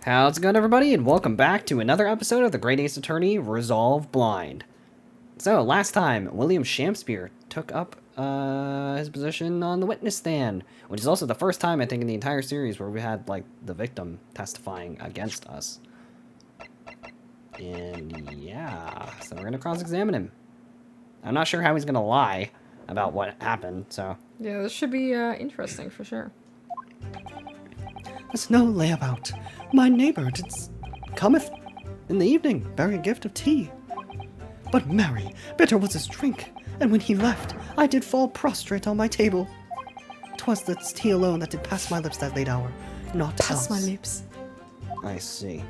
How's it going, everybody, and welcome back to another episode of the Great Ace Attorney Resolve Blind. So, last time, William Shakespeare took up his position on the witness stand, which is also the first time, I think, in the entire series where we had, like, the victim testifying against us. And, yeah, so we're going to cross-examine him. I'm not sure how he's going to lie about what happened, so... Yeah, this should be interesting, for sure. The snow lay about. My neighbour cometh in the evening, bearing a gift of tea. But marry, bitter was his drink, and when he left, I did fall prostrate on my table. 'Twas the tea alone that did pass my lips that late hour, not Pass my else. lips. I see.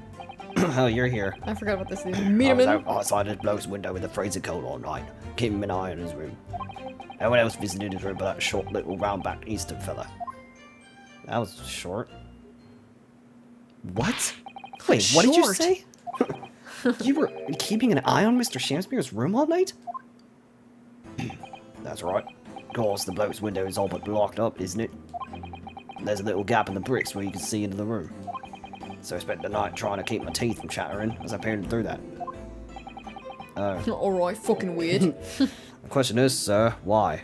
Oh, you're here. I forgot about this. Meet him I was in. out outside his bloke's window with a freezer coat all night, keeping an eye on his room. No one else visited his room but that short little round-backed Eastern fella. That was short. What? Wait, what did you Short. say? You were keeping an eye on Mr. Shakespeare's room all night? That's right. Of course, the bloke's window is all but blocked up, isn't it? There's a little gap in the bricks where you can see into the room. So I spent the night trying to keep my teeth from chattering as I peered through that. Alright, fucking weird. The question is, sir, why?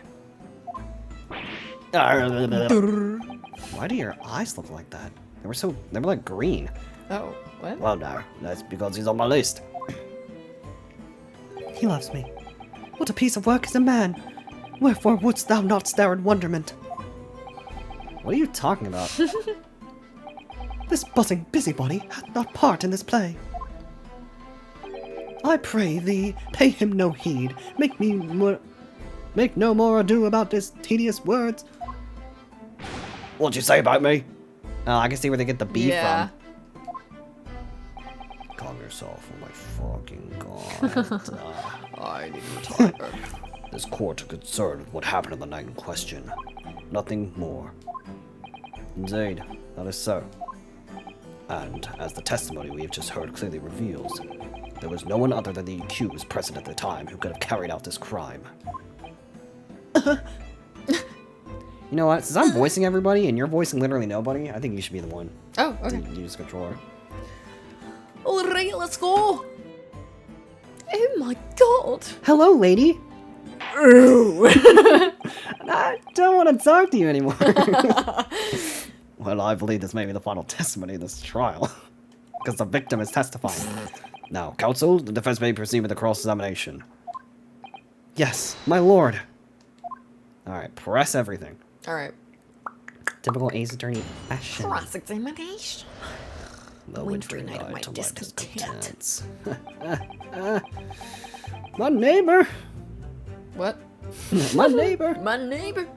Why do your eyes look like that? They were like green. Oh, what? Well, no, that's because he's on my list. He loves me. What a piece of work is a man! Wherefore wouldst thou not stare in wonderment? What are you talking about? This buzzing busybody hath not part in this play. I pray thee, pay him no heed. Make no more ado about his tedious words. What'd you say about me? I can see where they get the beef Yeah. from. Calm yourself, oh my fucking god. I need to retire. This court are concerned with what happened on the night in question. Nothing more. Indeed, that is so. And, as the testimony we have just heard clearly reveals, there was no one other than the accused present at the time who could have carried out this crime. You know what? Since I'm voicing everybody and you're voicing literally nobody, I think you should be the one Oh, to okay. use controller. Alright, let's go. Oh my god. Hello, lady. Ooh. I don't want to talk to you anymore. Well, I believe this may be the final testimony of this trial, because the victim is testifying. Now, counsel, the defense may proceed with the cross-examination. Yes, my lord. Alright, press everything. Alright. Typical Ace Attorney action. Cross-examination. The Wintry wintry night of my to discontent. My neighbor! What? My neighbor! My neighbor.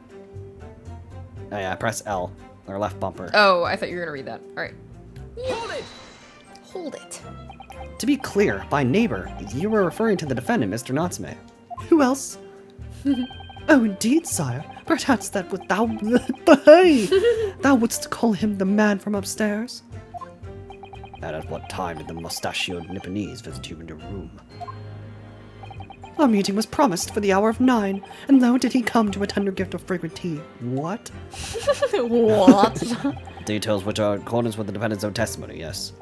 Oh yeah, press L, or left bumper. Oh, I thought you were gonna read that. Alright. Hold it. Hold it. To be clear, by neighbor, you were referring to the defendant, Mr. Natsume. Who else? Oh, indeed, sire. Perhaps that would thou... Hey! Thou wouldst call him the man from upstairs? And at what time did the mustachioed Nipponese visit you in your room? Our meeting was promised for the hour of 9, and lo did he come to a tender gift of fragrant tea. What? What? Details which are in accordance with the defendant's own testimony, yes.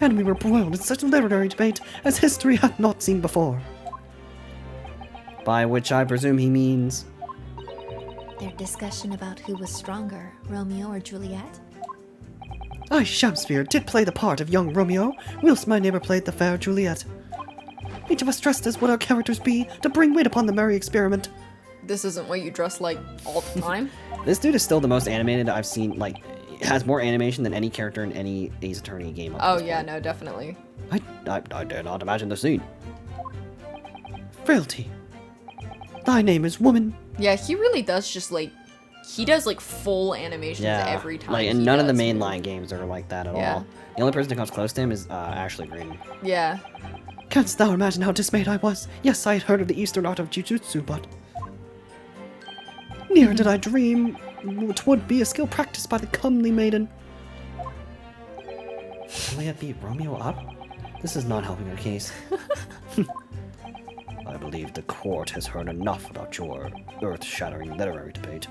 And we were broiled in such literary debate as history hath not seen before. By which I presume he means... Their discussion about who was stronger, Romeo or Juliet? I, Shakespeare, did play the part of young Romeo, whilst my neighbour played the fair Juliet. Each of us dressed as what our characters be, to bring weight upon the merry experiment. This isn't what you dress like all the time? This dude is still the most animated I've seen, like, has more animation than any character in any Ace Attorney game. Oh yeah, no, definitely. I dare not imagine the scene. Frailty. Thy name is woman. Yeah, he really does just like, he does like full animations every time. Like, and he none of the does mainline move. games are like that at Yeah. all. The only person who comes close to him is Ashley Green. Yeah. Canst thou imagine how dismayed I was? Yes, I had heard of the eastern art of jujutsu, but... Near did I dream 'twould be a skill practiced by the comely maiden. Juliet beat Romeo up? This is not helping her case. I believe the court has heard enough about your earth-shattering literary debate.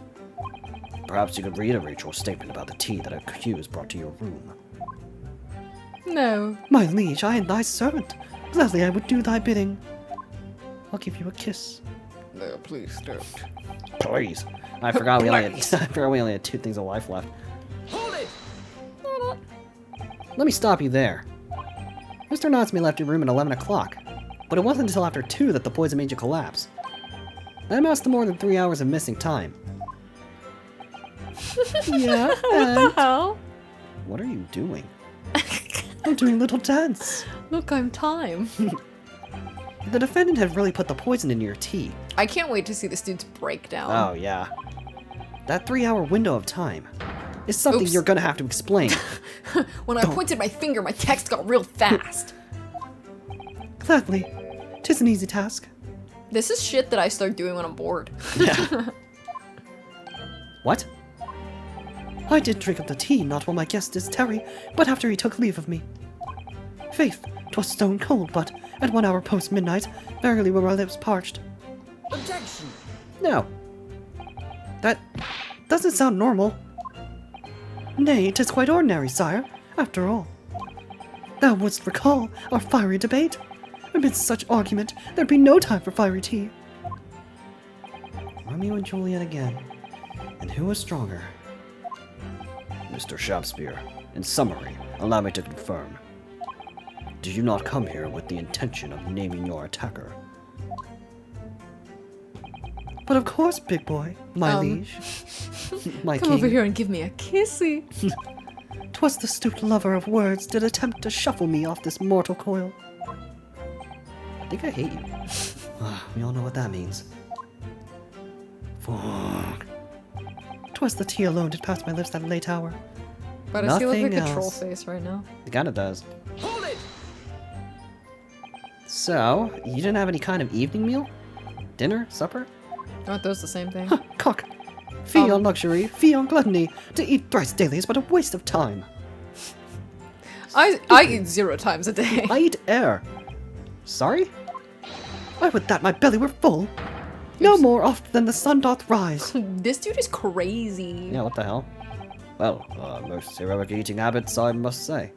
Perhaps you could reiterate your statement about the tea that accused brought to your room. No. My liege, I am thy servant. Gladly I would do thy bidding. I'll give you a kiss. No, please don't. Please. I forgot we only had, I forgot we only had 2 things of life left. Hold it! Let me stop you there. Mr. Natsume left your room at 11 o'clock, but it wasn't until after 2 that the poison made you collapse. That amounts to more than 3 hours of missing time. Yeah, What the hell? What are you doing? I'm doing a little dance. Look, I'm time. The defendant had really put the poison in your tea. I can't wait to see this dude's breakdown. Oh, yeah. That 3-hour window of time is something Oops. you're gonna have to explain. When I pointed my finger, my text got real fast. Gladly. 'Tis an easy task. This is shit that I start doing when I'm bored. Yeah. What? I did drink of the tea, not while my guest is tarry, but after he took leave of me. Faith, 'twas stone cold, but at 1 hour post midnight, verily were my lips parched. Objection! No. That doesn't sound normal. Nay, 'tis quite ordinary, sire, after all. Thou wouldst recall our fiery debate. Amidst such argument, there'd be no time for fiery tea. Romeo and Juliet again. And who was stronger? Mr. Shakespeare, in summary, allow me to confirm. Did you not come here with the intention of naming your attacker? But of course, big boy, my liege, my Come king. over here and give me a kissy. 'Twas the stute lover of words did attempt to shuffle me off this mortal coil. I think I hate you. We all know what that means. Fuck. 'Twas the tea alone did pass my lips that late hour. But I see like a Nothing troll else. face right now. It kinda does. Hold it! So, you didn't have any kind of evening meal? Dinner? Supper? Aren't those the same thing? Cock! Fee on luxury, fee on gluttony. To eat thrice daily is but a waste of time. I eat 0 times a day. I eat air. Sorry? I would that my belly were full. No more oft than the sun doth rise. This dude is crazy. Yeah, what the hell? Well, most heroic eating habits, I must say.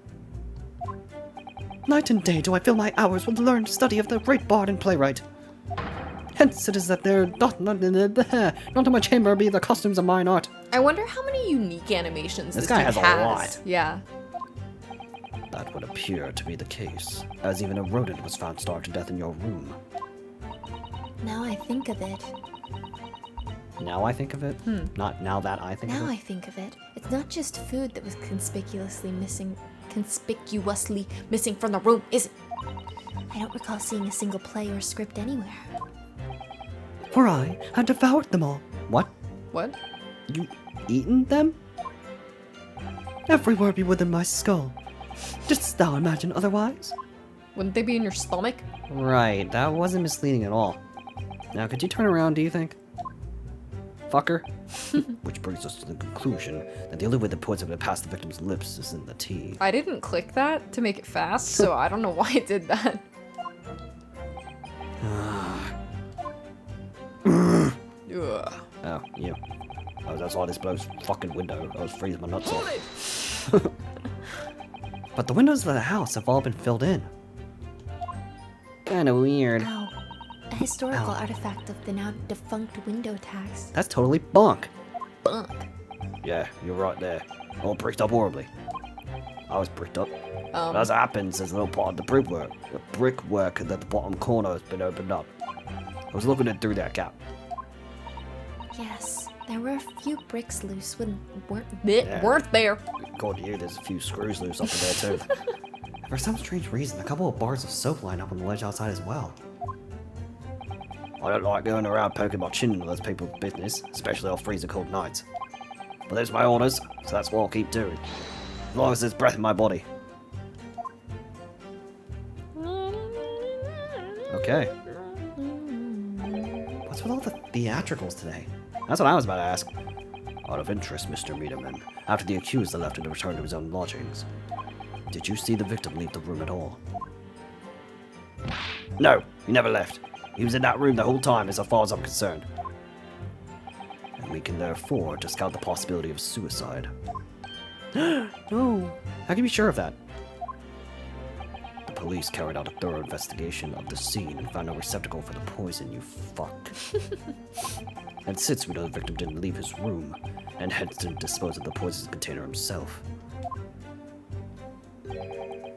Night and day do I fill my hours with learned study of the great bard and playwright. Hence it is that there doth not in my chamber be the costumes of mine art. I wonder how many unique animations This this guy dude has a lot. Yeah. That would appear to be the case, as even a rodent was found starved to death in your room. Now I think of it. Now I think of it? Not now that I think Now of I it? think of it. It's not just food that was conspicuously missing from the room, is it? I don't recall seeing a single play or script anywhere. For I had devoured them all. What? What? You eaten them? Every word be within my skull. Didst thou imagine otherwise? Wouldn't they be in your stomach? Right, that wasn't misleading at all. Now, could you turn around, do you think? Fucker. Which brings us to the conclusion that the only way the poison would pass the victim's lips is in the tea. I didn't click that to make it fast, so I don't know why it did that. Ugh. Oh, you. Oh, that's why this blows fucking window. I was freezing my nuts off. But the windows of the house have all been filled in. Kinda weird. Ow. A historical artifact of the now defunct window tax. That's totally bonk. Bunk. Yeah, you're right there. All bricked up horribly. I was bricked up. But as it happens, there's a little part of the brickwork at the bottom corner has been opened up. I was looking at through that gap. Yes, there were a few bricks loose weren't Weren't there. According to you, there's a few screws loose up in there too. For some strange reason, a couple of bars of soap line up on the ledge outside as well. I don't like going around poking my chin into those people's business, especially on freezing cold nights. But there's my orders, so that's what I'll keep doing. As long as there's breath in my body. Okay. What's with all the theatricals today? That's what I was about to ask. Out of interest, Mr. Meaderman, after the accused had left to return to his own lodgings, did you see the victim leave the room at all? No, he never left. He was in that room the whole time, as far as I'm concerned. And we can therefore discount the possibility of suicide. No. How can you be sure of that? police carried out a thorough investigation of the scene and found no receptacle for the poison, you fuck. And since we know the victim didn't leave his room, and hence didn't dispose of the poison container himself,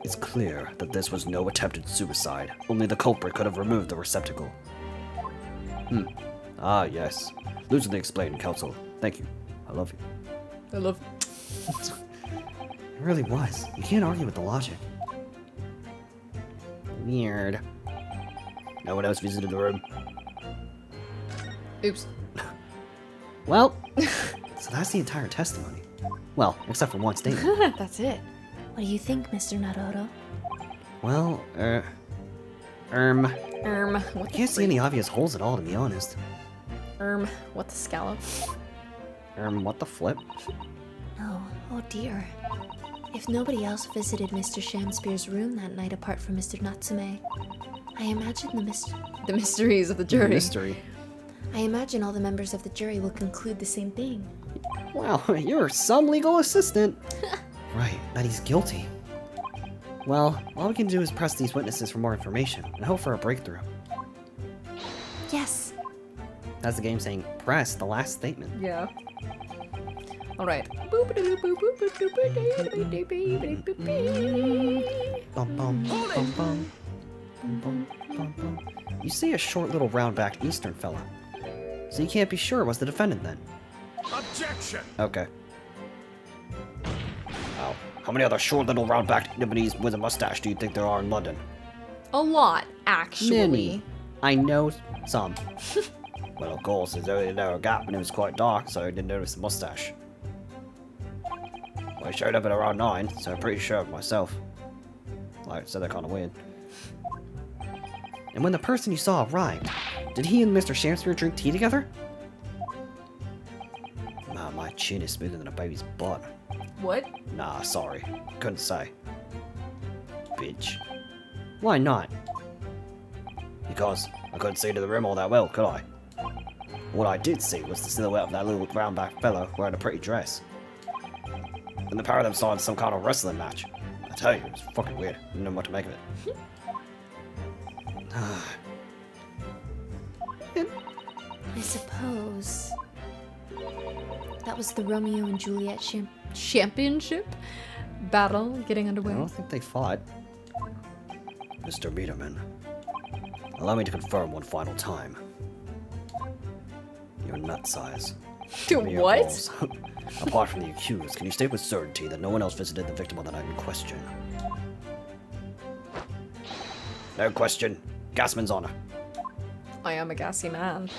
it's clear that this was no attempted suicide. Only the culprit could have removed the receptacle. Ah, yes. Lucidly explained, counsel. Thank you. I love you. I love. It really was. You can't argue with the logic. Weird. No one else visited the room. Oops. Well, So that's the entire testimony. Well, except for one statement. That's it. What do you think, Mr. Naruhodo? Well, What can't see any obvious holes at all, to be honest. What the scallop? what the flip? Oh dear. If nobody else visited Mr. Shamspeare's room that night apart from Mr. Natsume, I imagine The mysteries of the jury. Mystery. I imagine all the members of the jury will conclude the same thing. Wow, you're some legal assistant. Right, that he's guilty. Well, all we can do is press these witnesses for more information and hope for a breakthrough. Yes. That's the game saying, press the last statement. Yeah. All right. Bum bum bum bum. Bum bum bum bum. You see a short little round-backed Eastern fella. So you can't be sure it was the defendant then. Objection! Okay. Oh, how many other short little round-backed Lebanese with a mustache do you think there are in London? A lot, actually. Many. I know some. Well, of course, there's only a narrow gap and it was quite dark, so I didn't notice the mustache. Well, I showed up at around 9, so I'm pretty sure of myself. Like, so they're kind of weird. And when the person you saw arrived, did he and Mr. Shamspeare drink tea together? Nah, my chin is smoother than a baby's butt. What? Nah, sorry. Couldn't say. Bitch. Why not? Because I couldn't see into the room all that well, could I? What I did see was the silhouette of that little round-backed fellow wearing a pretty dress. And the pair of them started some kind of wrestling match. I tell you, it was fucking weird. I didn't know what to make of it. I suppose that was the Romeo and Juliet Championship battle getting I underway. don't think they fought. Mr. Biederman, allow me to confirm one final time. Your nut size. Mere What? balls. Apart from the accused, can you state with certainty that no one else visited the victim on the night in question? No question. Gasman's honor. I am a gassy man.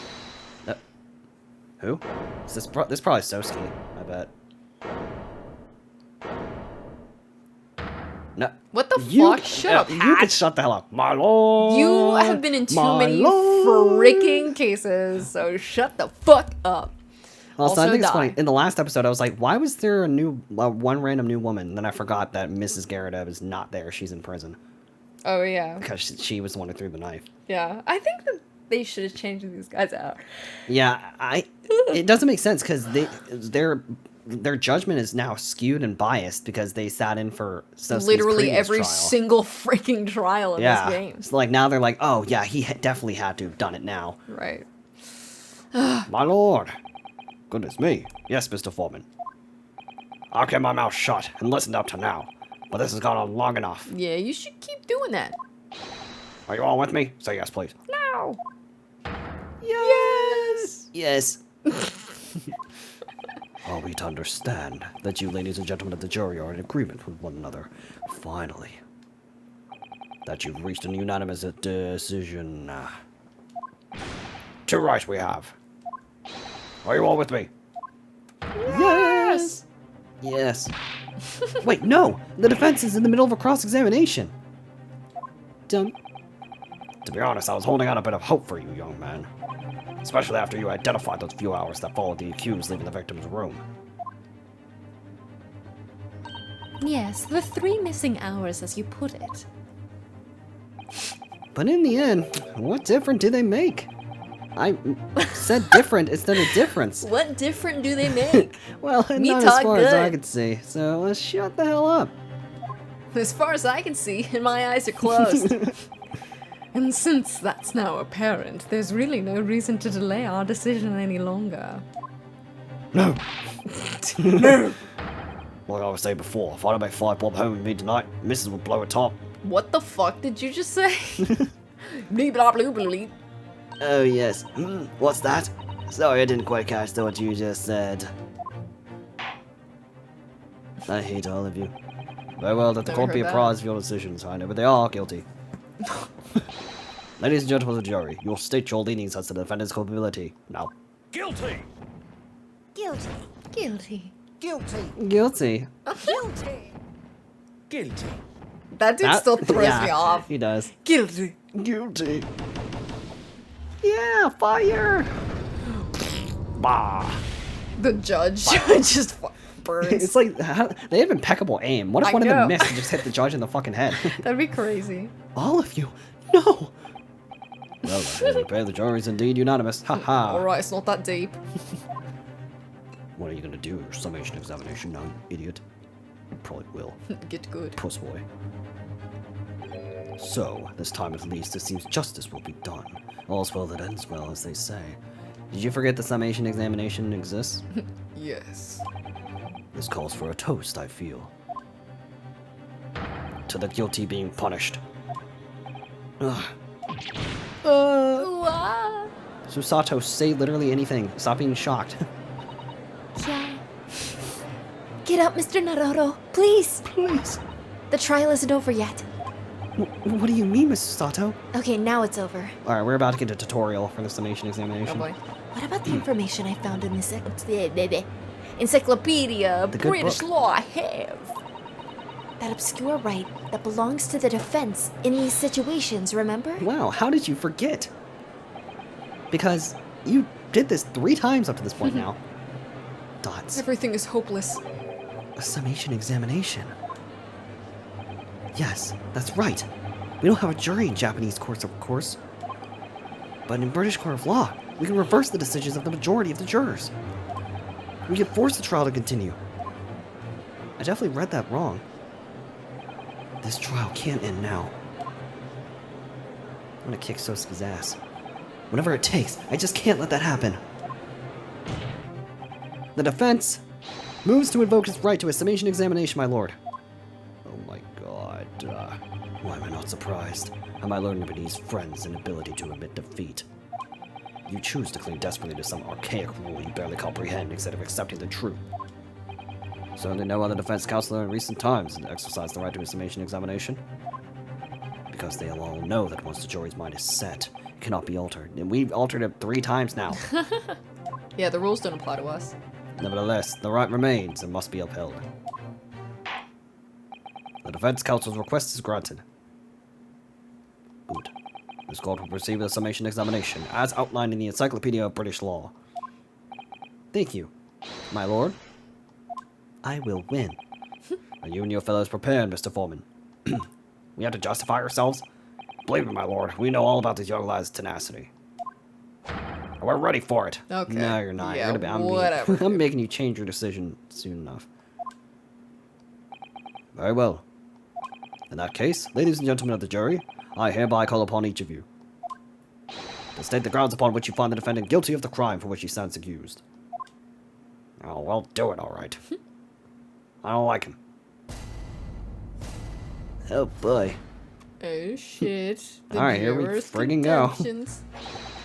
Who? Is this probably Soski, I bet. No. What the You, fuck? Shut up, You can Hatch. shut the hell up. My lord. You have been in too my many lord. freaking cases, so shut the fuck up. Also, I Also think it's die. funny. In the last episode, I was like, why was there a one random new woman? And then I forgot that Mrs. Geradev is not there. She's in prison. Oh yeah, Because she was the one who threw the knife. yeah. I think that they should have changed these guys out. Yeah, it doesn't make sense because their judgment is now skewed and biased because they sat in for Soski's Literally previous every trial. single freaking trial in Yeah, this game. so like now they're like, oh yeah, he definitely had to have done it now. Right. My lord. Goodness me. Yes, Mr. Foreman. I'll keep my mouth shut and listened up to now. But this has gone on long enough. Yeah, you should keep doing that. Are you all with me? Say yes, please. No. Yes. Yes. Are we to understand that you ladies and gentlemen of the jury are in agreement with one another, finally? That you've reached a unanimous decision? To right we have. Are you all with me? Yes. Yes. Wait, no. The defense is in the middle of a cross-examination. Dumb. To be honest, I was holding out a bit of hope for you, young man. Especially after you identified those few hours that followed the accused leaving the victim's room. Yes, the 3 missing hours, as you put it. But in the end, what difference do they make? I said different instead of difference. What different do they make? Well, Me not as talk far as I good. could see. So let's shut the hell up. As far as I can see, and my eyes are closed. And since that's now apparent, there's really no reason to delay our decision any longer. No. No! Like I was saying before, if I don't make 5 bob home with me tonight, Mrs. will blow a top. What the fuck did you just say? Bleep blah bloop bleep. Oh, yes. What's that? Sorry, I didn't quite catch what you just said. I hate all of you. Very well, that the Never court be heard that. apprised of your decisions, I know, but they are guilty. Ladies and gentlemen of the jury, you will state your leanings as to the defendant's culpability. Now. Guilty! Guilty. Guilty. Guilty! Guilty. Guilty! Guilty. That dude still throws yeah, me off. He does. Guilty. Guilty. Yeah, fire! Bah. The judge just burns. It's like, they have impeccable aim. What if I one of them know. missed and just hit the judge in the fucking head? That'd be crazy. All of you. No. Well, then, repair the jury is indeed unanimous. Haha. Alright, it's not that deep. What are you gonna do? Your summation examination now, you idiot. You probably will. Get good. Puss boy. So, this time at least, it seems justice will be done. All's well that ends well, as they say. Did you forget the summation examination exists? Yes. This calls for a toast, I feel. To the guilty being punished. Ugh. Susato, say literally anything. Stop being shocked. Yeah. Get up, Mr. Naruhodo. Please. Please. The trial isn't over yet. What do you mean, Mrs. Sato? Okay, now it's over. Alright, we're about to get a tutorial for the summation Oh examination. boy. What about the information I found in this encyclopedia The good British book. law I have? That obscure right that belongs to the defense in these situations, remember? Wow, how did you forget? Because you did this 3 times up to this point now. Dots. Everything is hopeless. A summation examination. Yes, that's right. We don't have a jury in Japanese courts, of course. But in British court of law, we can reverse the decisions of the majority of the jurors. We can force the trial to continue. I definitely read that wrong. This trial can't end now. I'm gonna kick Sosuke's ass. Whatever it takes, I just can't let that happen. The defense moves to invoke its right to a summation examination, my lord. Oh my god. Why am I not surprised? Am I learning beneath friends' inability to admit defeat? You choose to cling desperately to some archaic rule you barely comprehend instead of accepting the truth. Certainly no other defense counsel in recent times has exercised the right to a summation examination. Because they all know that once the jury's mind is set, it cannot be altered. And we've altered it 3 times now. Yeah, the rules don't apply to us. Nevertheless, the right remains and must be upheld. The defense counsel's request is granted. Good. This court will proceed with a summation examination, as outlined in the Encyclopedia of British Law. Thank you, my lord. I will win. Are you and your fellows prepared, Mr. Foreman? We have to justify ourselves? Believe me, my lord, we know all about this young lad's tenacity. We're ready for it. Okay. No, you're not. Yeah, You're gonna be, whatever, I'm dude. making you change your decision soon enough. Very well. In that case, ladies and gentlemen of the jury, I hereby call upon each of you to state the grounds upon which you find the defendant guilty of the crime for which he stands accused. Oh, well, do it, all right. I don't like him. Oh boy. Oh shit. The Alright, here we viewers' friggin' go. contentions.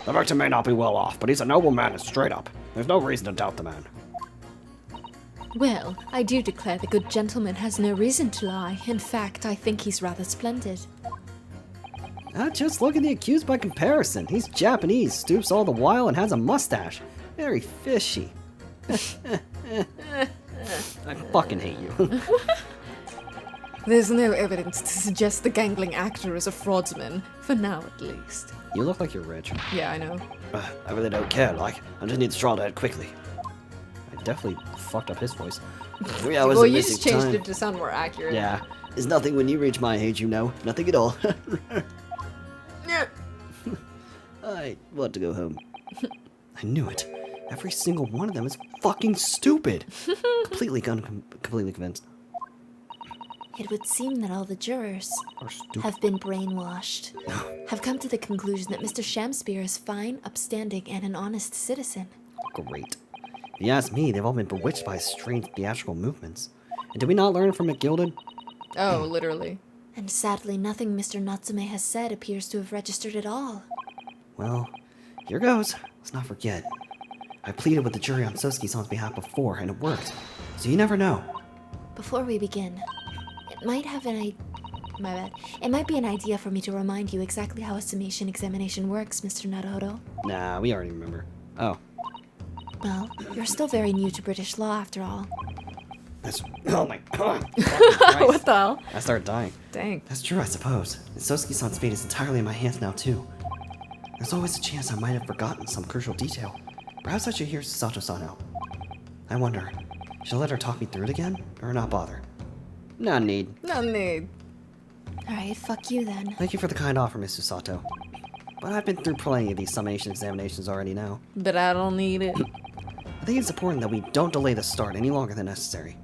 The victim may not be well off, but he's a noble man and straight up. There's no reason to doubt the man. Well, I do declare the good gentleman has no reason to lie. In fact, I think he's rather splendid. Just look at the accused by comparison. He's Japanese, stoops all the while, and has a mustache. Very fishy. I fucking hate you. There's no evidence to suggest the gangling actor is a fraudsman, for now at least. You look like you're rich. Yeah, I know. I really don't care, like. I just need the trial to end quickly. I definitely fucked up his voice. 3 hours Well, of you missing just changed time. it to sound more accurate. Yeah. Is nothing when you reach my age, you know. Nothing at all. Yeah. I want to go home. I knew it. Every single one of them is fucking stupid. completely convinced. It would seem that all the jurors Are stupid. have been brainwashed, have come to the conclusion that Mr. Shamspear is fine, upstanding, and an honest citizen. Great. If you ask me, they've all been bewitched by his strange theatrical movements. And did we not learn from McGilded? Oh, literally. And sadly, nothing Mr. Natsume has said appears to have registered at all. Well, here goes. Let's not forget. I pleaded with the jury on Sosuke-san's behalf before, and it worked. So you never know. Before we begin, it might be an idea for me to remind you exactly how a summation examination works, Mr. Naruhodo. Nah, we already remember. Oh, Well, you're still very new to British law after all. that's... Oh my god. What the hell? I started dying. Dang. That's true, I suppose. And Sosuke-san's fate is entirely in my hands now, too. There's always a chance I might have forgotten some crucial detail. Perhaps I should hear Sato-san out. I wonder, should I let her talk me through it again, or not bother? No need. No need. Alright, fuck you then. Thank you for the kind offer, Mr. Sato. But I've been through plenty of these summation examinations already now. But I don't need it. I think it's important that we don't delay the start any longer than necessary.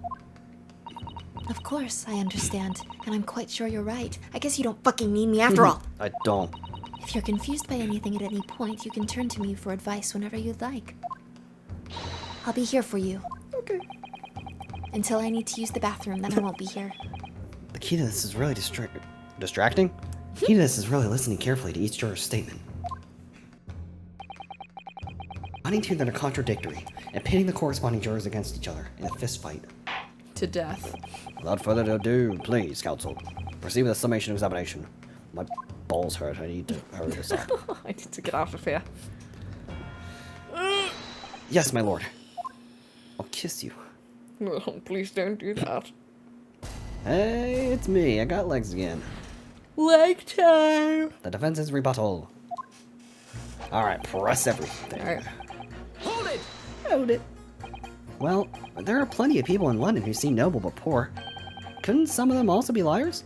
Of course, I understand, and I'm quite sure you're right. I guess you don't fucking need me after all. I don't. If you're confused by anything at any point, you can turn to me for advice whenever you'd like. I'll be here for you. Okay. Until I need to use the bathroom, then I won't be here. The key to this is really distracting? The key to this is really listening carefully to each juror's statement. Finding two that are contradictory, and pitting the corresponding jurors against each other in a fist fight. To death. Without further ado, please, counsel, proceed with the summation examination. My balls hurt. I need to hurry this up. I need to get out of here. Yes, my lord. I'll kiss you. Oh, please don't do that. Hey, it's me. I got legs again. Leg time. The defense's rebuttal. Alright, press everything. Alright. Hold it! Hold it. Well, there are plenty of people in London who seem noble but poor. Couldn't some of them also be liars?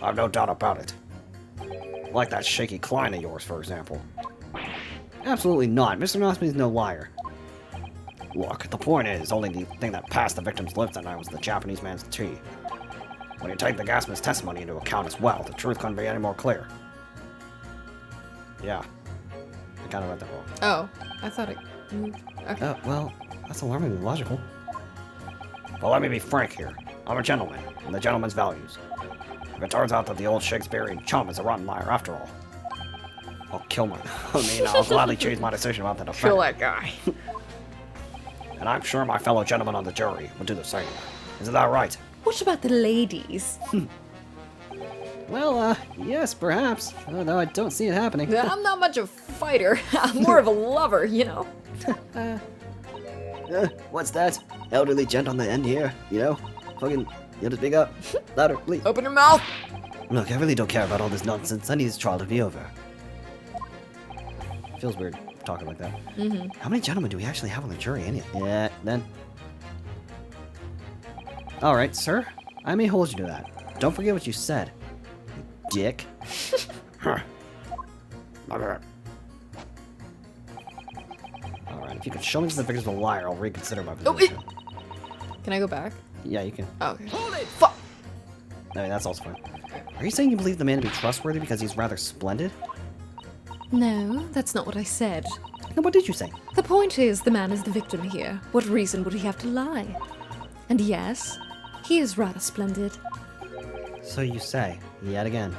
I've no doubt about it. Like that shaky client of yours, for example. Absolutely not. Mr. Natsume is no liar. Look, the point is, only the thing that passed the victim's lips that night was the Japanese man's tea. When you take the gasman's testimony into account as well, the truth couldn't be any more clear. Yeah. I kinda read that wrong. Oh, I thought it moved. Okay. Well, that's alarmingly logical. But let me be frank here. I'm a gentleman, and the gentleman's values. If it turns out that the old Shakespearean chum is a rotten liar after all, I'll kill my... I'll gladly change my decision about the defendant. Kill that guy. And I'm sure my fellow gentlemen on the jury would do the same. Isn't that right? What about the ladies? Well, yes, perhaps. Though I don't see it happening. I'm not much of a fighter. I'm more of a lover, you know? What's that? Elderly gent on the end here, you know? Fucking, you have to speak up. Louder, please. Open your mouth. Look, I really don't care about all this nonsense. I need this trial to be over. Feels weird talking like that. How many gentlemen do we actually have on the jury anyway? Yeah, then. Alright, sir. I may hold you to that. Don't forget what you said. You dick. Huh. Alright, if you could show me that the victim's a liar, I'll reconsider my position. Can I go back? Yeah, you can. Oh, okay. Hold it! Fuck. I mean, that's also fine. Are you saying you believe the man to be trustworthy because he's rather splendid? No, that's not what I said. Then what did you say? The point is, the man is the victim here. What reason would he have to lie? And yes, he is rather splendid. So you say, yet again.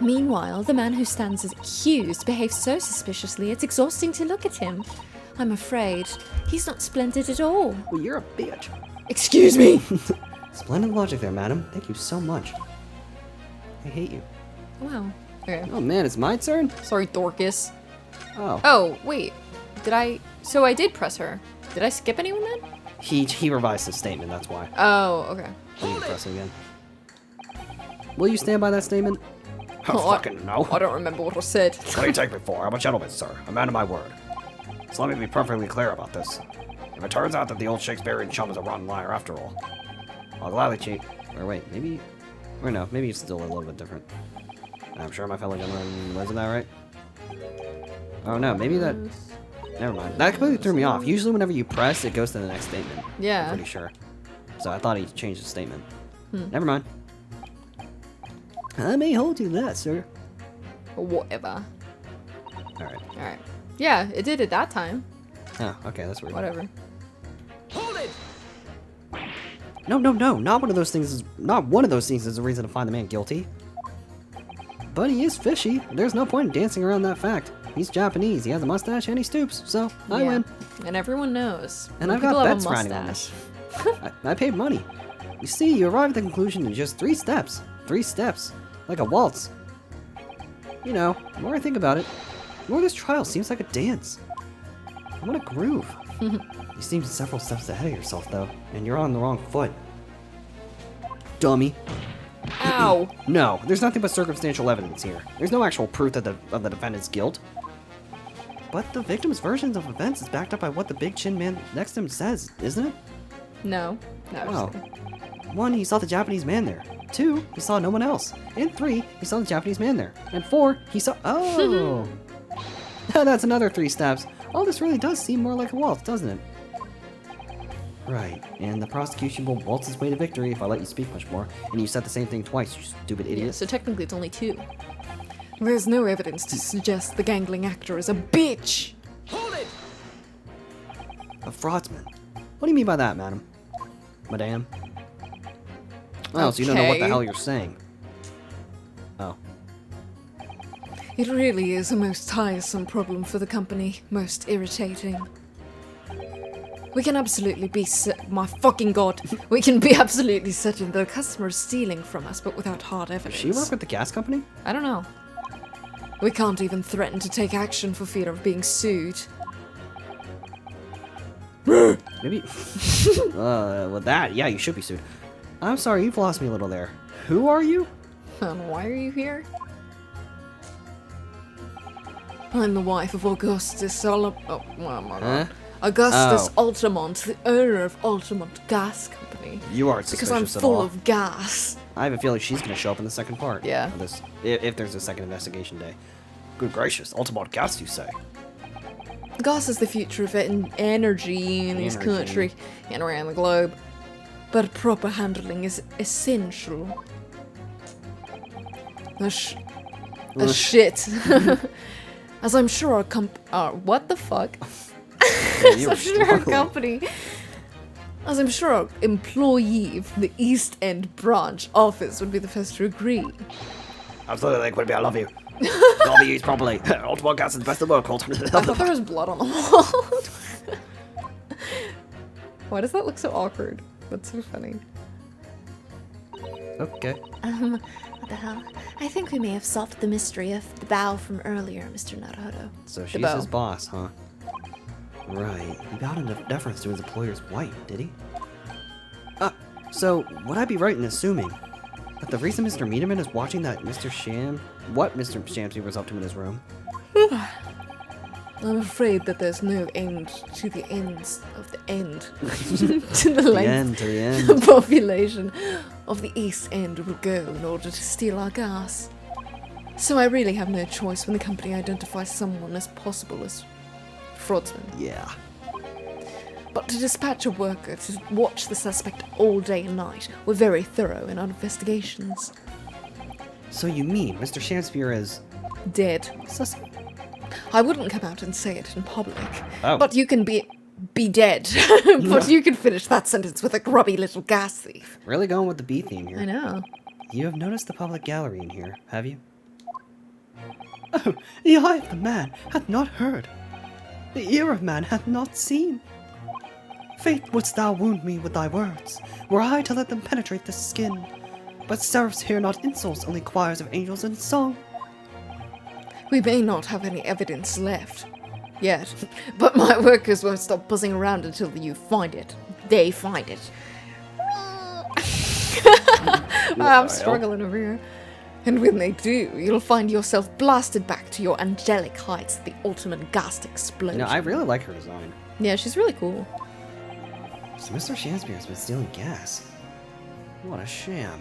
Meanwhile, the man who stands as accused behaves so suspiciously it's exhausting to look at him. I'm afraid he's not splendid at all. Well, you're a bitch. Excuse me! Splendid logic there, madam. Thank you so much. I hate you. Wow. Okay. Oh man, it's my turn? Sorry, Dorcas. Oh. Oh, wait. Did I... So I did press her. Did I skip anyone then? He revised his statement, that's why. Oh, okay. You can press it again. Will you stand by that statement? Oh, fucking no. I don't remember what I said. What do you take me for? I'm a gentleman, sir. A man of my word. So let me be perfectly clear about this. If it turns out that the old Shakespearean chum is a rotten liar after all, I'll gladly cheat. Or wait, maybe... Or no, maybe it's still a little bit different. I'm sure my fellow gentleman wasn't that right? Oh no, maybe that... Never mind. That completely threw me off. Usually whenever you press, it goes to the next statement. Yeah. I'm pretty sure. So I thought he changed his statement. Never mind. I may hold you to that, sir. Or whatever. Alright. Alright. Yeah, it did it that time. Oh, okay, that's weird. Whatever. Hold it! No, not one of those things is a reason to find the man guilty. But he is fishy. There's no point in dancing around that fact. He's Japanese, he has a mustache, and he stoops, so I win. And everyone knows. And When I've got people have a bets running on mustache. this. I paid money. You see, you arrive at the conclusion in just 3 steps. 3 steps. Like a waltz. You know, the more I think about it, the more this trial seems like a dance. I want a groove. You seem several steps ahead of yourself, though, and you're on the wrong foot. Dummy. Ow! No, there's nothing but circumstantial evidence here. There's no actual proof of the defendant's guilt. But the victim's versions of events is backed up by what the big chin man next to him says, isn't it? No. No. Oh. 1, he saw the Japanese man there. 2, he saw no one else. And 3, he saw the Japanese man there. And 4, he saw... Oh! That's another 3 steps. All this really does seem more like a waltz, doesn't it? Right, and the prosecution will waltz its way to victory if I let you speak much more. And you said the same thing twice, you stupid idiot. Yeah, so technically it's only 2. There's no evidence to suggest the gangling actor is a bitch! Hold it! A fraudsman. What do you mean by that, madam? Madame? Oh, so you don't know what the Okay. hell you're saying. Oh. It really is a most tiresome problem for the company, most irritating. We can absolutely be my fucking god. We can be absolutely certain the customer is stealing from us, but without hard evidence. Does she work with the gas company? I don't know. We can't even threaten to take action for fear of being sued. Maybe. With that, yeah, you should be sued. I'm sorry, you've lost me a little there. Who are you? And why are you here? I'm the wife of Augustus Augustus Oh. Altamont, the owner of Altamont Gas Company. You aren't Because suspicious I'm at full all. of gas. I have a feeling she's going to show up in the second part. Yeah. Of this, if there's a second investigation day. Good gracious, Altamont gas, you say? Gas is the future of energy in this Energy. country and around the globe. But proper handling is essential. Shit. As I'm sure our what the fuck? You were As I'm sure our struggling. company. As I'm sure our employee from the East End branch office would be the first to agree. Absolutely, like, Quibby, I love you. I'll be used properly. Altamont gas is the best in the world, Colt. I thought there was blood on the wall. Why does that look so awkward? That's so funny. Okay. What the hell? I think we may have solved the mystery of the bow from earlier, Mr. Naruhodo. So she's bow. his boss, huh? Right. He bowed in deference to his employer's wife, did he? So would I be right in assuming that the reason Mr. Meaderman is watching that Mr. Shamsy was up to in his room? I'm afraid that there's no end to the ends of the end. To the length To the end. the population of the East End will go in order to steal our gas. So I really have no choice when the company identifies someone as possible as fraudsman. Yeah. But to dispatch a worker to watch the suspect all day and night, we're very thorough in our investigations. So you mean Mr. Shamspeare is... Dead. sus- I wouldn't come out and say it in public. Oh. But you can be dead. But you can finish that sentence with a grubby little gas thief. Really going with the B theme here. I know. You have noticed the public gallery in here, have you? Oh, the eye of the man hath not heard. The ear of man hath not seen. Fate wouldst thou wound me with thy words, were I to let them penetrate the skin. But seraphs hear not insults, only choirs of angels in song. We may not have any evidence left. Yet. But my workers won't stop buzzing around until you find it. They find it. I'm struggling over here. And when they do, you'll find yourself blasted back to your angelic heights at the ultimate gas explosion. You know, I really like her design. Yeah, she's really cool. So Mr. Shamspeare has been stealing gas. What a sham.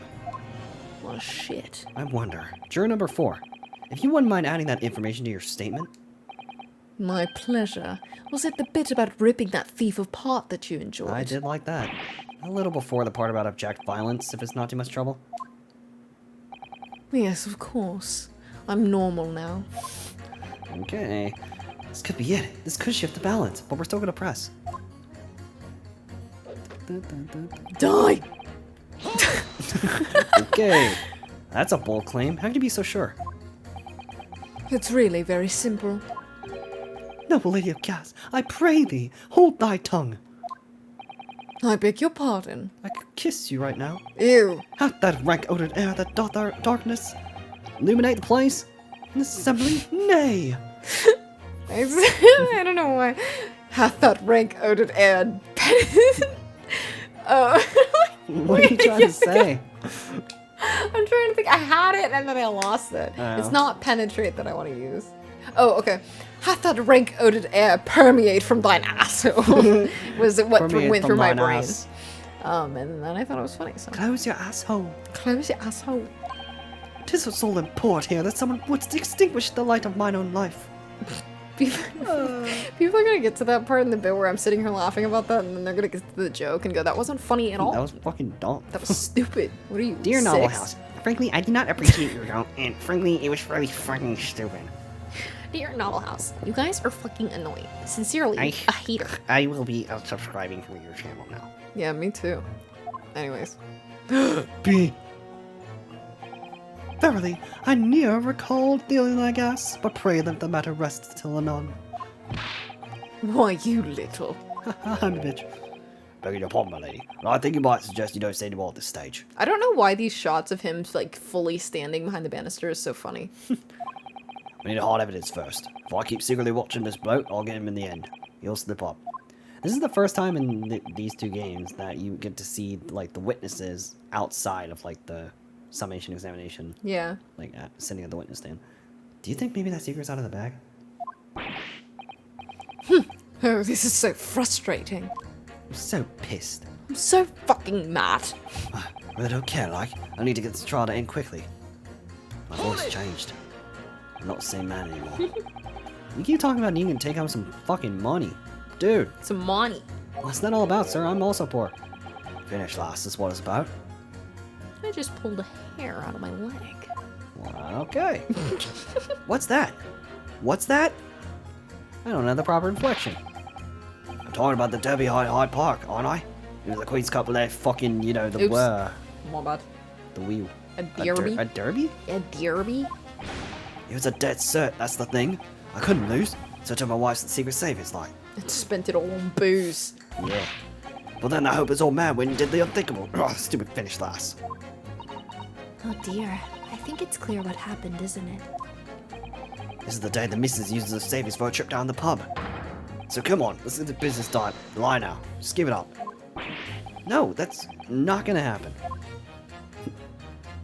What a shit. I wonder. Juror number 4. If you wouldn't mind adding that information to your statement. My pleasure. Was it the bit about ripping that thief apart that you enjoyed? I did like that. A little before the part about object violence, if it's not too much trouble. Yes, of course. I'm normal now. Okay. This could be it. This could shift the balance, but we're still gonna press. Die! Okay. That's a bold claim. How can you be so sure? It's really very simple. Noble lady of gas, I pray thee, hold thy tongue. I beg your pardon. I could kiss you right now. Ew. Hath that rank odoured air that doth our darkness Illuminate the place? in assembly? Nay. I don't know why. Hath that rank odoured air. Oh. What are you trying to say? I'm trying to think. I had it and then I lost it. Oh. It's not penetrate that I want to use. Oh, okay. Hath that rank odoured air permeate from thine asshole? Was it what Permeate went from through my thine brain? ass. And then I thought it was funny. So Close your asshole. close your asshole. 'Tis a soul import here that someone would extinguish the light of mine own life. People are gonna get to that part in the bit where I'm sitting here laughing about that, and then they're gonna get to the joke and go, "That wasn't funny at all. That was fucking dumb. That was stupid. What are you, Dear 6? Novel House, frankly, I do not appreciate your joke, and frankly, it was really fucking stupid. Dear Novel House, you guys are fucking annoying. Sincerely, I- a hater. I will be unsubscribing from your channel now. Yeah, me too. Anyways, B. Verily, I ne'er recalled dealing thy gas, but pray that the matter rests till anon. why you little? I'm a bitch. Begging your pardon, my lady, but I think you might suggest you don't say any more at this stage. I don't know why these shots of him like fully standing behind the banister is so funny. We need hard evidence first. If I keep secretly watching this boat, I'll get him in the end. He'll slip up. This is the first time in these two games that you get to see like the witnesses outside of like the summation examination, Yeah. like sitting at the witness stand. Do you think maybe that secret's out of the bag? Oh, this is so frustrating. I'm so pissed. I'm so fucking mad. I don't care, like. I need to get this trial to end quickly. My Hold voice it! changed. I'm not the same man anymore. You keep talking about needing to take home some fucking money. Dude, Some money. what's that all about, sir? I'm also poor. Finish last is what it's about. I just pulled a hair out of my leg. Well, okay. What's that? What's that? I don't know the proper inflection. I'm talking about the Derby Hyde Park, aren't I? It was the Queen's Cup left fucking, you know, the Oops. My bad. the wheel. A derby? A derby? A derby? It was a dead cert, that's the thing. I couldn't lose. So I took my wife's secret savings line. It spent it all on booze. Yeah. But then I hope his old man went and did the unthinkable. Ugh, stupid finish last. Oh dear. I think it's clear what happened, isn't it? This is the day the missus uses the savings for a trip down the pub. So come on, let's get the business done. Lie now. Just give it up. No, that's not gonna happen.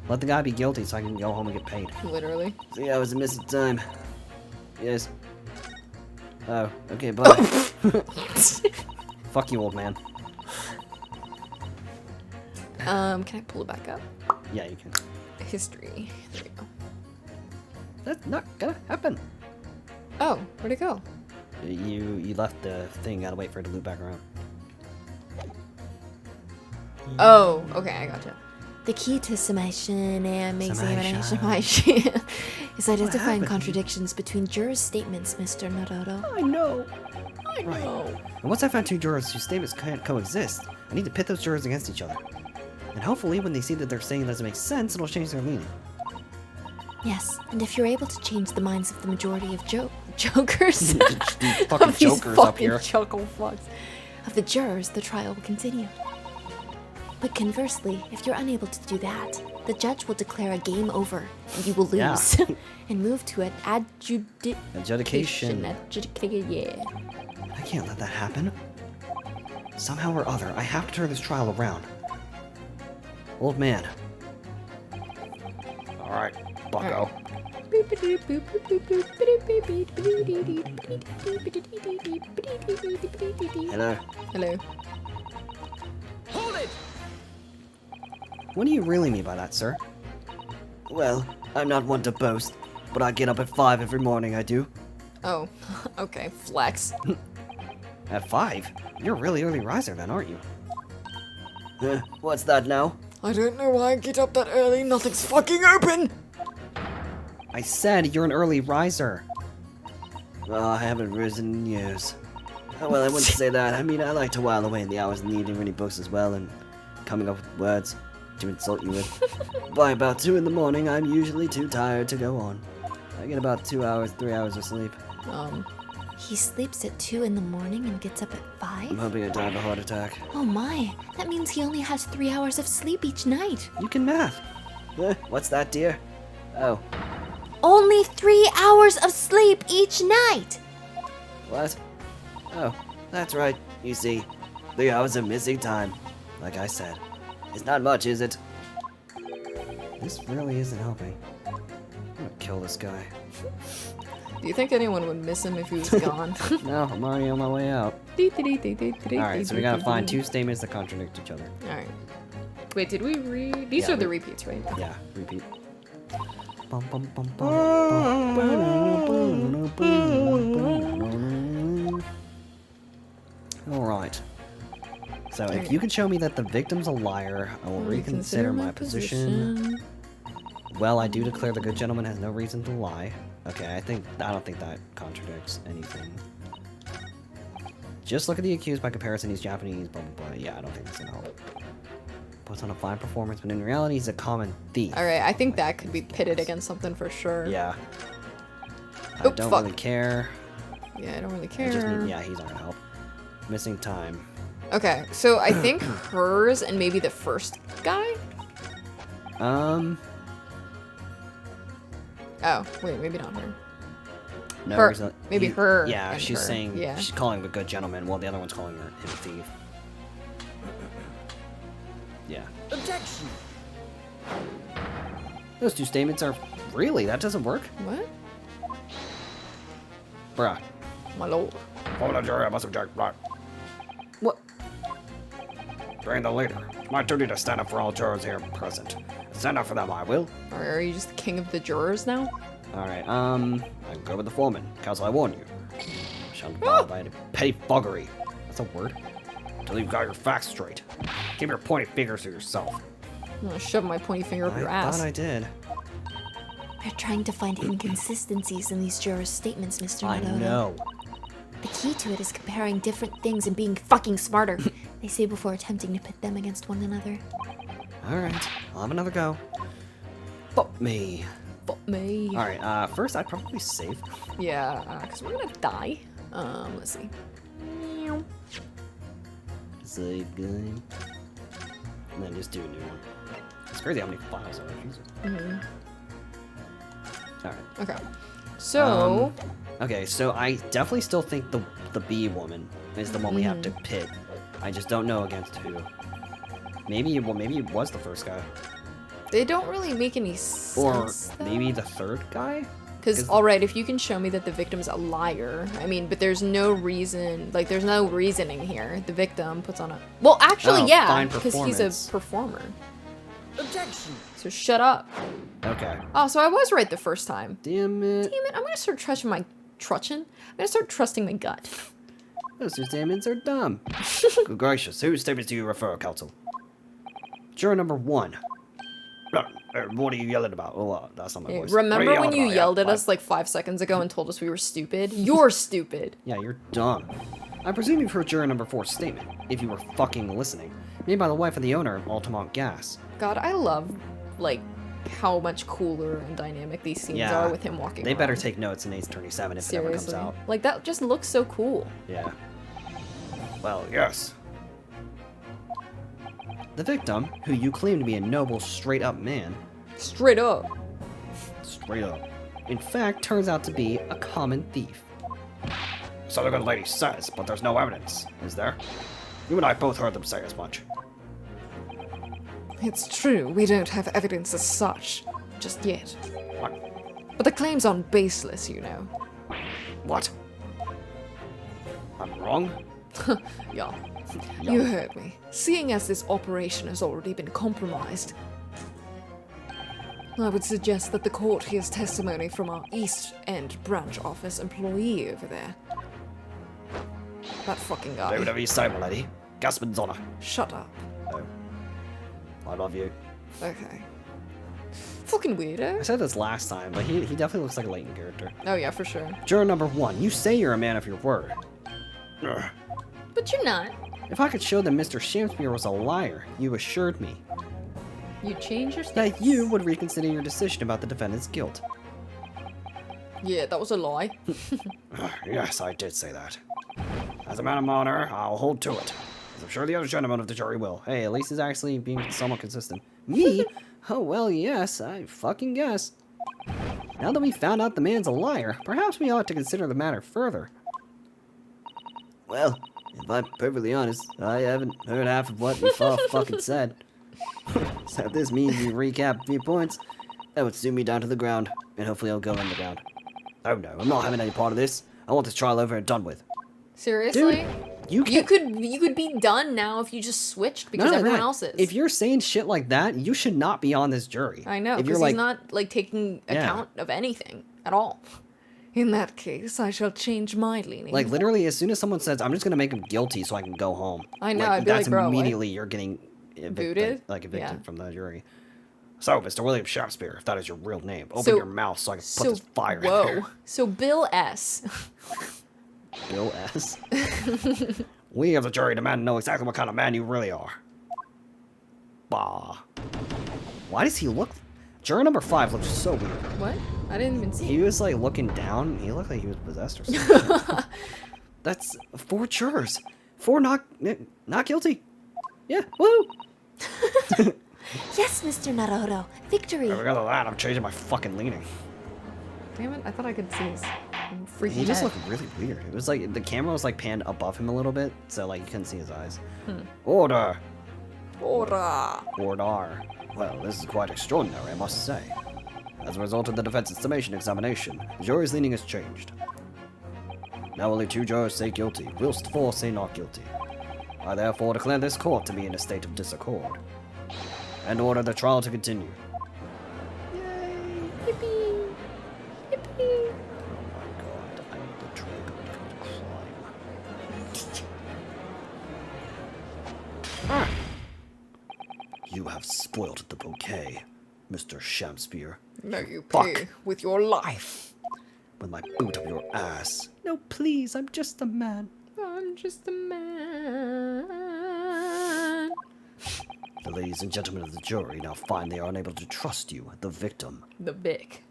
Let the guy be guilty so I can go home and get paid. Literally. See, I was a missing time. Yes. Oh, okay, bye. Fuck you, old man. Can I pull it back up? Yeah, you can. History. There we go. That's not gonna happen. Oh, where'd it go? You left the thing, gotta wait for it to loop back around. Oh, okay, I gotcha. The key to summation and examination Summation. is identifying happened? contradictions between jurors' statements, Mr. Naruhodo. I know. Right. And once I find two jurors whose statements can't coexist, I need to pit those jurors against each other. And hopefully, when they see that they're saying doesn't make sense, it'll change their leaning. Yes, and if you're able to change the minds of the majority of jokers, These fucking Of these jokers up fucking here. chuckle fucks. of the jurors, the trial will continue. But conversely, if you're unable to do that, the judge will declare a game over, and you will Yeah. lose, and move to an Adjudication. yeah. I can't let that happen. Somehow or other, I have to turn this trial around. Old man. Alright, bucko. Hello. Hello. Hold it! What do you really mean by that, sir? Well, I'm not one to boast, but I get up at 5 every morning, I do. Oh, okay, flex. At 5? You're a really early riser then, aren't you? What's that now? I don't know why I get up that early. Nothing's fucking open. I said you're an early riser. Well, I haven't risen in years. Oh, well, I wouldn't say that. I mean, I like to while away the hours in the evening reading books as well and coming up with words to insult you with. By about 2 in the morning, I'm usually too tired to go on. I get about 3 hours of sleep. He sleeps at 2 in the morning and gets up at 5? I'm hoping I die of a heart attack. Oh my, that means he only has 3 hours of sleep each night. You can math. What's that, dear? Oh, Only 3 hours of sleep each night! what? Oh, that's right. You see, 3 hours of missing time. Like I said. It's not much, is it? This really isn't helping. I'm gonna kill this guy. Do you think anyone would miss him if he was gone? No, I'm already on my way out. Alright, so we gotta find 2 statements that contradict each other. Alright. Wait, did we read? These Yeah, are the repeats, right? Yeah, repeat. Alright. So if you could show me that the victim's a liar, I will reconsider my position. Well, I do declare the good gentleman has no reason to lie. Okay, I don't think that contradicts anything. Just look at the accused by comparison, he's Japanese, blah blah blah. Yeah, I don't think that's gonna help. Puts on a fine performance, but in reality he's a common thief. Alright, I think that could be pitted against something for sure. Yeah. I Oop, don't fuck. really care. Yeah, I don't really I just care. need, yeah, he's not gonna help. Missing time. Okay, so I think hers and maybe the first guy? Oh, wait, maybe not her. No, Her. reason- Maybe her Yeah, and she's her. saying Yeah. she's calling him a good gentleman, while the other one's calling him a thief. Yeah. Objection! Those 2 statements are really that doesn't work? What? Bruh. My lord. Hold on, jury, I must object. Right. What? During the leader, it's my duty to stand up for all jurors here present. Stand up for them, I will. Are you just the king of the jurors now? Alright, I go with the foreman. Counsel, I warn you. Shall abide by any petty buggery. That's a word. Till you've got your facts straight. Keep your pointy fingers to yourself. I'm gonna shove my pointy finger up your I ass. thought I did. We're trying to find inconsistencies in these jurors' statements, Mr. I Naruhodo. know. The key to it is comparing different things and being fucking smarter, they say before attempting to pit them against one another. Alright, I'll have another go. Fuck me. Fuck me. Alright, first I'd probably save. Yeah, because we're gonna die. Let's see. Save game. And then just do a new one. It's crazy how many files are there. Alright. Okay. So, Okay, so I definitely still think the bee woman is the one we have to pit. I just don't know against who. Maybe it was the first guy. they don't really make any Or sense. maybe the third guy? Because, alright, if you can show me that the victim's a liar, I mean, but there's no reason, like, there's no reasoning here. The victim puts on a. Well, actually, Oh, yeah, fine because he's a performance. performer. Objection! So shut up. Okay. Oh, so I was right the first time. Damn it. Damn it, I'm gonna start trusting my. I'm gonna start trusting my gut. Those 2 statements are dumb. Good gracious, whose statements do you refer, counsel? Juror number 1. What are you yelling about? Oh, that's not my Hey, voice. remember What are when you about? yelled Yeah, at us like 5 seconds ago and told us we were stupid? You're stupid. Yeah, you're dumb. I presume you've heard juror number 4's statement, if you were fucking listening. Made by the wife of the owner of Altamont Gas. God, I love, like, how much cooler and dynamic these scenes Yeah. are with him walking They better around. take notes in Ace Attorney 7 if it ever Seriously. comes out. Like, that just looks so cool. Yeah. Well, yes. The victim, who you claim to be a noble, straight-up man, Straight up. straight up, in fact turns out to be a common thief. So the good lady says, but there's no evidence, is there? You and I both heard them say as much. It's true, we don't have evidence as such. Just yet. What? But the claims aren't baseless, you know. What? I'm wrong? Yeah. You heard me. Seeing as this operation has already been compromised, I would suggest that the court hears testimony from our East End branch office employee over there. That fucking Do guy. whatever you say, my lady. Gaspard's honor. Shut up. Oh. I love you. Okay. Fucking I weirdo. said this last time, but he definitely looks like a latent character. Oh yeah, for sure. Juror number 1, you say you're a man of your word. Ugh. But you're not. If I could show that Mr. Shamspear was a liar, you assured me You change your that stance. you would reconsider your decision about the defendant's guilt. Yeah, that was a lie. Yes, I did say that. As a man of honor, I'll hold to it. As I'm sure the other gentlemen of the jury will. Hey, at least he's actually being somewhat consistent. Me? Oh, well, yes, I fucking guess. Now that we found out the man's a liar, perhaps we ought to consider the matter further. Well, if I'm perfectly honest, I haven't heard half of what you've all fucking said. So if this means you recap a few points, that would suit me down to the ground, and hopefully I'll go underground. Oh no, I'm not having any part of this. I want this trial over and done with. Seriously? You You can't... could be done now if you just switched because None of everyone that. else is. If you're saying shit like that, you should not be on this jury. I know, If you're because like, he's not like taking Yeah. account of anything at all. In that case, I shall change my leaning. like literally, as soon as someone says, "I'm just gonna make him guilty so I can go home," I know, like, I'd be that's like, bro, what? immediately you're getting Booted? evicted Yeah. from the jury. So, Mr. William Shakespeare, if that is your real name, open So- your mouth so I can put this fire in whoa. there. So Bill S. Bill S. We of the jury demand to know exactly what kind of man you really are. Bah. Why does he look? Juror number 5 looks so weird. What? I didn't even see. He was like looking down. He looked like he was possessed or something. That's 4 jurors. 4 not guilty. Yeah. Woo. Yes, Mr. Naruhodo. Victory. Because of that, I'm changing my fucking leaning. Damn it! I thought I could see his freaking He just head. looked really weird. It was like the camera was like panned above him a little bit, so like you couldn't see his eyes. Order. Order. Ordar. Well, this is quite extraordinary, I must say. As a result of the defense's summation examination, the jury's leaning has changed. Now only 2 jurors say guilty, whilst 4 say not guilty. I therefore declare this court to be in a state of disaccord, and order the trial to continue. Yippee! Yippee! Oh my god, I'm the trigger of crime. You have spoilt the bouquet, Mr. Shakespeare, No, you Fuck. pay with your life. with my boot up your ass. No, please, I'm just a man. I'm just a man. The ladies and gentlemen of the jury now find they are unable to trust you, the victim. The Vic.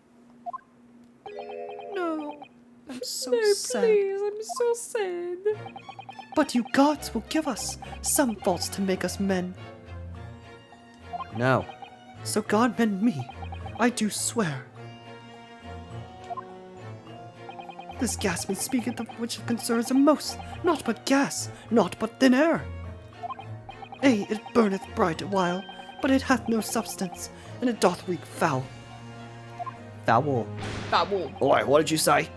No, I'm so No, sad. please, I'm so sad. But you gods will give us some faults to make us men. No. So God mend me, I do swear. This gasman speaketh of which concerns him most, not but gas, not but thin air. It burneth bright a while, but it hath no substance, and it doth reek foul. Foul. Foul. Oi, what did you say?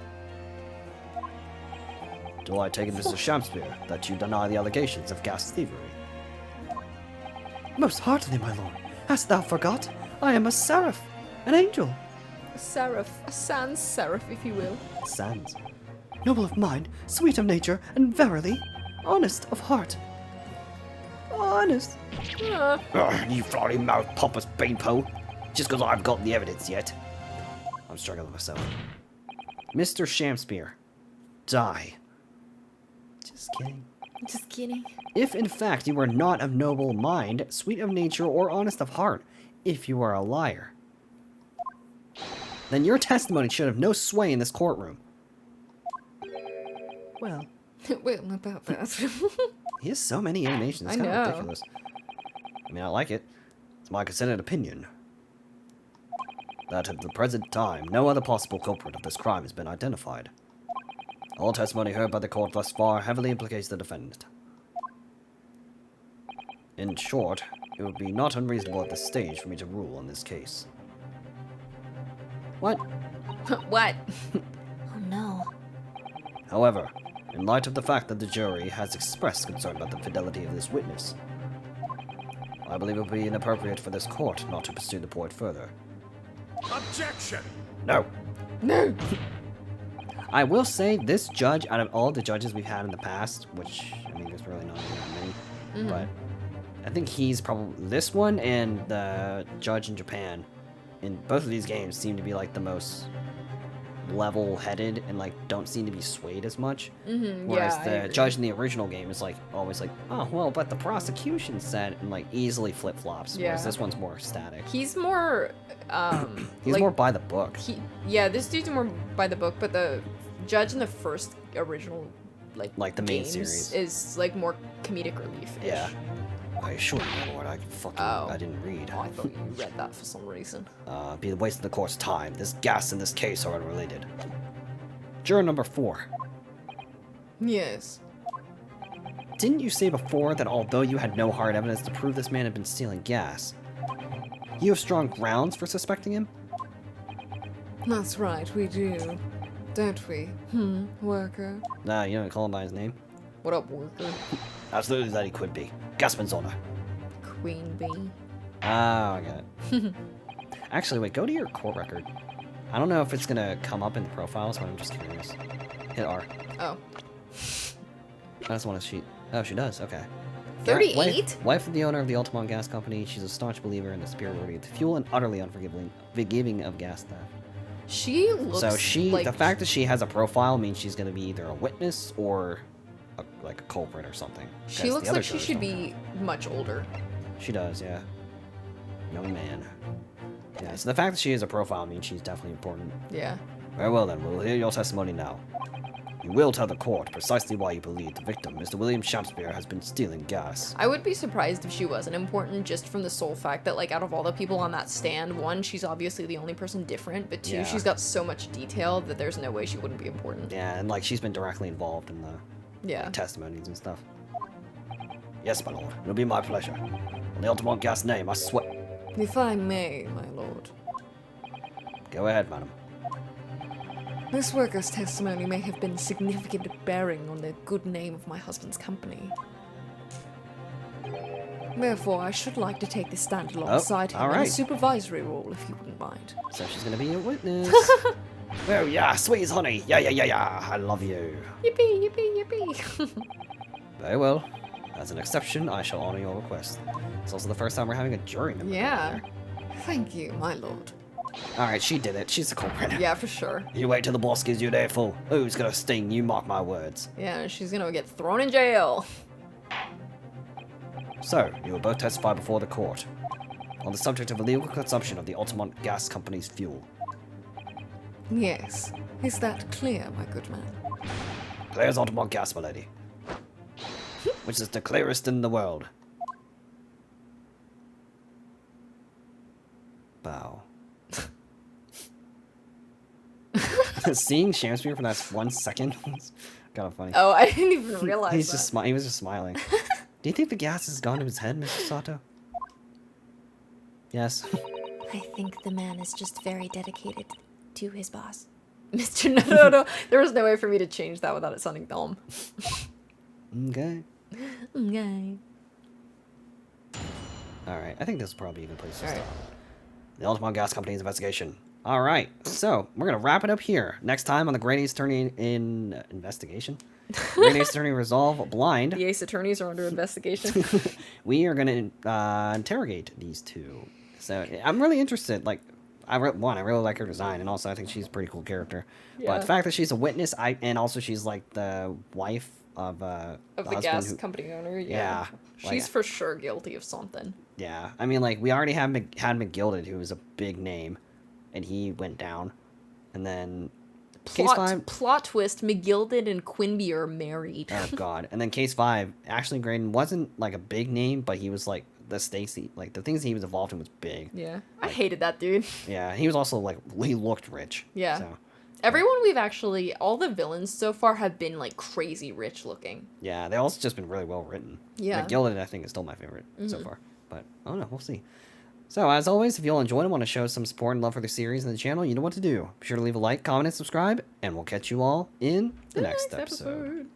Do I take it, Mr. Shakespeare, that you deny the allegations of gas thievery? Most heartily, my lord. Hast thou forgot? I am a seraph, an angel, A seraph. A sans seraph, if you will. Sans. noble of mind, sweet of nature, and verily, honest of heart. Honest. Ugh, you flowery mouth pompous beanpole. Just because I've got the evidence yet. I'm struggling with myself. Mr. Shakespeare, die. Just kidding. Just kidding. If in fact you are not of noble mind, sweet of nature, or honest of heart, if you are a liar, then your testimony should have no sway in this courtroom. Well, Well, about that. He has so many animations, it's I kind of know. ridiculous. I mean, I like it. It's my considered opinion that at the present time, no other possible culprit of this crime has been identified. All testimony heard by the court thus far heavily implicates the defendant. In short, it would be not unreasonable at this stage for me to rule on this case. What? What? Oh no. However, in light of the fact that the jury has expressed concern about the fidelity of this witness, I believe it would be inappropriate for this court not to pursue the point further. Objection! No. No. I will say this judge, out of all the judges we've had in the past, which, I mean, there's really not that many, but I think he's probably this one and the judge in Japan. In both of these games seem to be like the most level-headed and like don't seem to be swayed as much. Whereas the judge in the original game is like always like, oh well, but the prosecution said, and like easily flip-flops. Whereas this one's more static. He's more He's like, more by the book. This dude's more by the book, but the judge in the first original like the main games series is like more comedic relief. Yeah. I assure you, my lord, I didn't read. Oh, I thought you read that for some reason. Be wasting the court's time. This gas and this case are unrelated. Juror number 4. Yes. Didn't you say before that although you had no hard evidence to prove this man had been stealing gas, you have strong grounds for suspecting him? That's right, we do. Don't we? Worker? Nah, you don't call him by his name? What up, worker? Absolutely that he could be. Gasman's honor. Queen bee. Oh, I got it. Actually, wait, go to your court record. I don't know if it's gonna come up in the profiles, but I'm just curious. Hit R. Oh. I just want to she. Oh, she does. Okay. 38? Wife of the owner of the Altamont Gas Company. She's a staunch believer in the superiority of the fuel and utterly unforgiving of gas theft. She looks So like... the fact that she has a profile means she's gonna be either a witness or like a culprit or something. She looks like she should be much older. She does, yeah. Young man. Yeah, so the fact that she has a profile means she's definitely important. Yeah. Very well then, we'll hear your testimony now. You will tell the court precisely why you believe the victim, Mr. William Shakespeare, has been stealing gas. I would be surprised if she wasn't important just from the sole fact that, like, out of all the people on that stand, one, she's obviously the only person different, but two, she's got so much detail that there's no way she wouldn't be important. Yeah, and like she's been directly involved in the testimonies and stuff. Yes, my lord. It'll be my pleasure. On the Altamont Gas name, I swear. If I may, my lord. Go ahead, madam. This worker's testimony may have been significant bearing on the good name of my husband's company. Therefore, I should like to take the stand alongside him in a supervisory role, if you wouldn't mind. So she's gonna be a witness. Oh yeah, sweet honey. Yeah. I love you. Yippee, yippee, yippee. Very well. As an exception, I shall honor your request. It's also the first time we're having a jury member. Yeah. Thank you, my lord. Alright, she did it. She's the culprit. Yeah, for sure. You wait till the boss gives you an earful. Who's gonna sting? You mark my words. Yeah, she's gonna get thrown in jail. So, you will both testify before the court on the subject of illegal consumption of the Altamont Gas Company's fuel. Yes. Is that clear, my good man? Clear as Altamont Gas, my lady. Which is the clearest in the world. Bow. Seeing Shamspear for that 1 second was kind of funny. Oh, I didn't even realize He was just smiling. Do you think the gas has gone to his head, Mr. Sato? Yes. I think the man is just very dedicated to his boss. Mr. Naruhodo, there was no way for me to change that without it sounding dumb. Okay. Okay. Alright, I think this is probably a good place to Alright. stop. The Altamont Gas Company's investigation. Alright, so we're going to wrap it up here. Next time on the Great Ace Attorney investigation. Great Ace Attorney Resolve Blind. The Ace Attorneys are under investigation. We are going to interrogate these two. So I'm really interested. Like, I really like her design, and also I think she's a pretty cool character. Yeah. But the fact that she's a witness, and also she's like the wife of the gas company owner. Yeah. She's like, for sure guilty of something. Yeah, I mean, like we already had McGilded, who was a big name, and he went down, and then Plot twist: McGilded and Quinby are married. Oh god! And then Case 5, Ashley Graydon wasn't like a big name, but he was like the Stacy, like the things he was involved in was big. Yeah, I hated that dude. Yeah, he was also like he looked rich. Yeah. So, everyone all the villains so far have been like crazy rich looking. yeah, they also just been really well written. Yeah. McGilded, I think, is still my favorite so far. But I don't know, we'll see. So, as always, if you all enjoyed and want to show some support and love for the series and the channel, you know what to do. Be sure to leave a like, comment, and subscribe, and we'll catch you all in the next episode.